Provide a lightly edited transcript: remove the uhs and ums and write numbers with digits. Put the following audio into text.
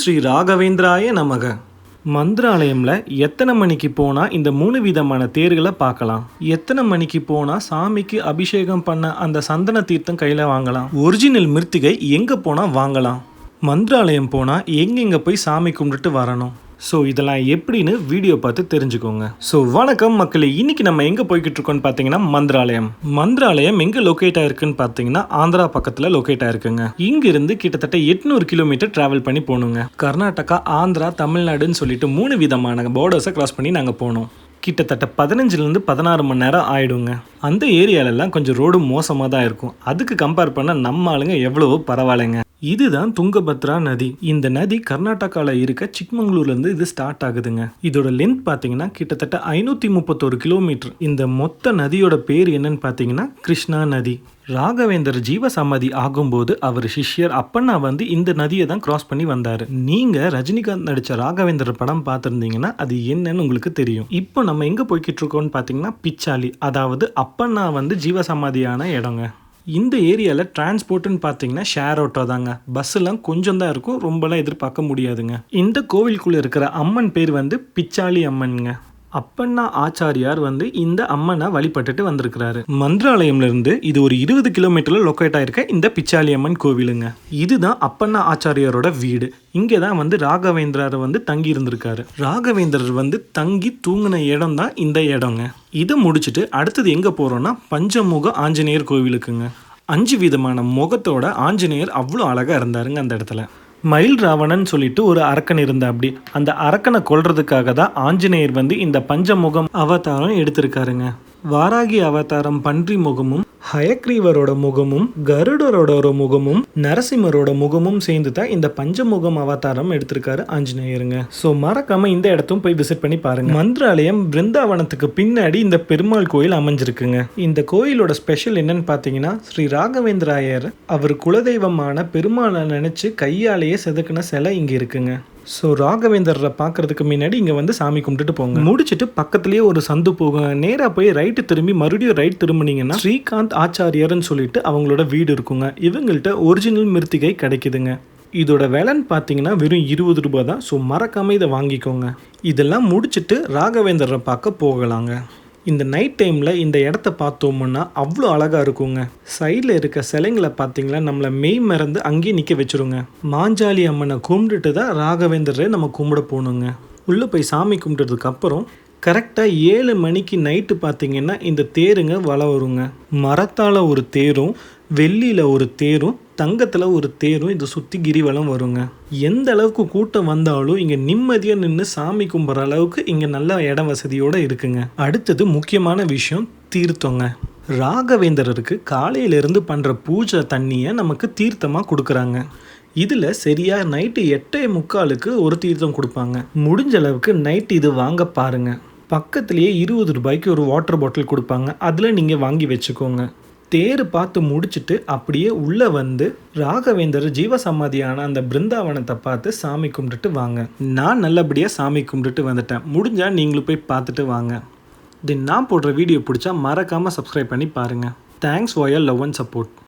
ஸ்ரீ ராகவேந்திராய நமக. மந்திராலயம்ல எத்தனை மணிக்கு போனால் இந்த 3 விதமான தேர்களை பார்க்கலாம்? எத்தனை மணிக்கு போனால் சாமிக்கு அபிஷேகம் பண்ண அந்த சந்தன தீர்த்தம் கையில் வாங்கலாம்? ஒரிஜினல் மிருத்திகை எங்கே போனால் வாங்கலாம்? மந்திராலயம் போனால் எங்கெங்கே போய் சாமி கும்பிட்டுட்டு வரணும்? ஸோ இதெல்லாம் எப்படின்னு வீடியோ பார்த்து தெரிஞ்சுக்கோங்க. ஸோ வணக்கம் மக்களே, இன்னைக்கு நம்ம எங்கே போய்கிட்டு இருக்கோம்னு பார்த்தீங்கன்னா மந்திராலயம் எங்கே லொக்கேட் ஆயிருக்குன்னு பார்த்தீங்கன்னா ஆந்திரா பக்கத்தில் லொக்கேட் ஆயிருக்குங்க. இங்கிருந்து கிட்டத்தட்ட 800 கிலோமீட்டர் டிராவல் பண்ணி போகணுங்க. கர்நாடகா, ஆந்திரா, தமிழ்நாடுன்னு சொல்லிட்டு 3 விதமான பார்டர்ஸை கிராஸ் பண்ணி நாங்கள் போனோம். கிட்டத்தட்ட 15லேருந்து 16 மணி நேரம் ஆயிடுங்க. அந்த ஏரியாலெல்லாம் கொஞ்சம் ரோடு மோசமாக தான் இருக்கும். அதுக்கு கம்பேர் பண்ண நம்ம ஆளுங்க எவ்வளவோ பரவாயில்லைங்க. இதுதான் துங்கபத்ரா நதி. இந்த நதி கர்நாடகாவில் இருக்க சிக்மங்களூர்லேருந்து இது ஸ்டார்ட் ஆகுதுங்க. இதோட லென்த் பார்த்தீங்கன்னா கிட்டத்தட்ட 531 கிலோமீட்டர். இந்த மொத்த நதியோட பேர் என்னன்னு பார்த்தீங்கன்னா கிருஷ்ணா நதி. ராகவேந்தர் ஜீவசமாதி ஆகும்போது அவர் சிஷ்யர் அப்பண்ணா இந்த நதியை தான் கிராஸ் பண்ணி வந்தார். நீங்கள் ரஜினிகாந்த் நடித்த ராகவேந்தர் படம் பார்த்துருந்தீங்கன்னா அது என்னன்னு உங்களுக்கு தெரியும். இப்போ நம்ம எங்கே போய்கிட்டு இருக்கோம்னு பார்த்தீங்கன்னா பிச்சாலி, அதாவது அப்பண்ணா ஜீவசமாதியான இடங்க. இந்த ஏரியாவில் டிரான்ஸ்போர்ட்டுன்னு பார்த்தீங்கன்னா ஷேர் ஆட்டோ தாங்க. பஸ்ஸெல்லாம் கொஞ்சம் தான் இருக்கும், ரொம்பலாம் எதிர்பார்க்க முடியாதுங்க. இந்த கோவிலுக்குள்ளே இருக்கிற அம்மன் பேர் பிச்சாலி அம்மனுங்க. அப்பண்ணா ஆச்சாரியார் இந்த அம்மனை வழிபட்டுட்டு வந்திருக்கிறாரு. மந்திராலயம்ல இருந்து இது ஒரு 20 கிலோமீட்டர்ல லொக்கேட் ஆயிருக்க இந்த பிச்சாலி அம்மன் கோவிலுங்க. இதுதான் அப்பண்ணா ஆச்சாரியாரோட வீடு. இங்கே தான் ராகவேந்திரர் தங்கி இருந்திருக்காரு. ராகவேந்திரர் தங்கி தூங்கின இடம் தான் இந்த இடங்க. இதை முடிச்சுட்டு அடுத்தது எங்கே போகிறோன்னா பஞ்சமுக ஆஞ்சநேயர் கோவிலுக்குங்க. 5 விதமான முகத்தோட ஆஞ்சநேயர் அவ்வளோ அழகாக இருந்தாருங்க அந்த இடத்துல. மயில் ராவணன் சொல்லிட்டு ஒரு அரக்கன் இருந்தா. அப்படி அந்த அரக்கனை கொல்றதுக்காக தான் ஆஞ்சநேயர் இந்த பஞ்சமுகம் அவதாரம் எடுத்திருக்காருங்க. வாராகி அவதாரம் பன்றி முகமும், ஹயக்ரீவரோட முகமும், கருடரோட முகமும், நரசிம்மரோட முகமும் சேர்ந்து தான் இந்த பஞ்சமுகம் அவதாரம் எடுத்திருக்காரு ஆஞ்சநேயருங்க. ஸோ மறக்காம இந்த இடத்தும் போய் விசிட் பண்ணி பாருங்க. மந்திராலயம் பிருந்தாவனத்துக்கு பின்னாடி இந்த பெருமாள் கோயில் அமைஞ்சிருக்குங்க. இந்த கோயிலோட ஸ்பெஷல் என்னன்னு பார்த்தீங்கன்னா ஸ்ரீ ராகவேந்திராயர் அவர் குலதெய்வமான பெருமாளை நினைச்சு கையாலேயே செதுக்கின சிலை இங்க இருக்குங்க. ஸோ ராகவேந்தரை பார்க்கறதுக்கு முன்னாடி இங்கே சாமி கும்பிட்டுட்டு போங்க. முடிச்சுட்டு பக்கத்துலேயே ஒரு சந்து போகுங்க. நேராக போய் ரைட்டு திரும்பி மறுபடியும் ரைட் திரும்பினீங்கன்னா ஸ்ரீகாந்த் ஆச்சாரியர்னு சொல்லிட்டு அவங்களோட வீடு இருக்குங்க. இவங்கள்ட்ட ஒரிஜினல் மிருத்திகை கிடைக்குதுங்க. இதோட விலைன்னு பார்த்தீங்கன்னா வெறும் 20 ரூபாய் தான். ஸோ மறக்காமல் இதை வாங்கிக்கோங்க. இதெல்லாம் முடிச்சுட்டு ராகவேந்தரை பார்க்க போகலாங்க. இந்த நைட் டைமில் இந்த இடத்த பார்த்தோம்னா அவ்வளோ அழகாக இருக்குங்க. சைடில் இருக்க சிலைங்களை பார்த்தீங்களா நம்மளை மெய் மறந்து அங்கேயே நிற்க வச்சுருங்க. மாஞ்சாலி அம்மனை கும்பிட்டுட்டு தான் ராகவேந்தரை நம்ம கும்பிட போகணுங்க. உள்ளே போய் சாமி கும்பிட்டதுக்கு அப்புறம் கரெக்டாக 7 மணிக்கு நைட்டு பார்த்தீங்கன்னா இந்த தேருங்க வளம் வருங்க. மரத்தால் ஒரு தேரும், வெள்ளியில் ஒரு தேரும், தங்கத்தில் ஒரு தேரும் இதை சுற்றி கிரிவலம் வருங்க. எந்த அளவுக்கு கூட்டம் வந்தாலும் இங்கே நிம்மதியாக நின்று சாமி கும்பிட்ற அளவுக்கு இங்கே நல்ல இட வசதியோடு இருக்குங்க. அடுத்தது முக்கியமான விஷயம் தீர்த்தங்க. ராகவேந்தரருக்கு காலையிலேருந்து பண்ணுற பூஜை தண்ணியை நமக்கு தீர்த்தமாக கொடுக்குறாங்க. இதில் சரியாக நைட்டு 8:45 ஒரு தீர்த்தம் கொடுப்பாங்க. முடிஞ்ச அளவுக்கு நைட்டு இது வாங்க பாருங்க. பக்கத்துலேயே 20 ரூபாய்க்கு ஒரு வாட்டர் பாட்டில் கொடுப்பாங்க. அதில் நீங்கள் வாங்கி வச்சுக்கோங்க. தேர் பார்த்து முடிச்சுட்டு அப்படியே உள்ளே ராகவேந்தர் ஜீவசமாதியான அந்த பிருந்தாவனத்தை பார்த்து சாமி கும்பிட்டுட்டு வாங்க. நான் நல்லபடியாக சாமி கும்பிட்டுட்டு வந்துட்டேன். முடிஞ்சால் நீங்களும் போய் பார்த்துட்டு வாங்க. நான் போடுற வீடியோ பிடிச்சா மறக்காமல் சப்ஸ்கிரைப் பண்ணி பாருங்கள். Thanks for your love and support.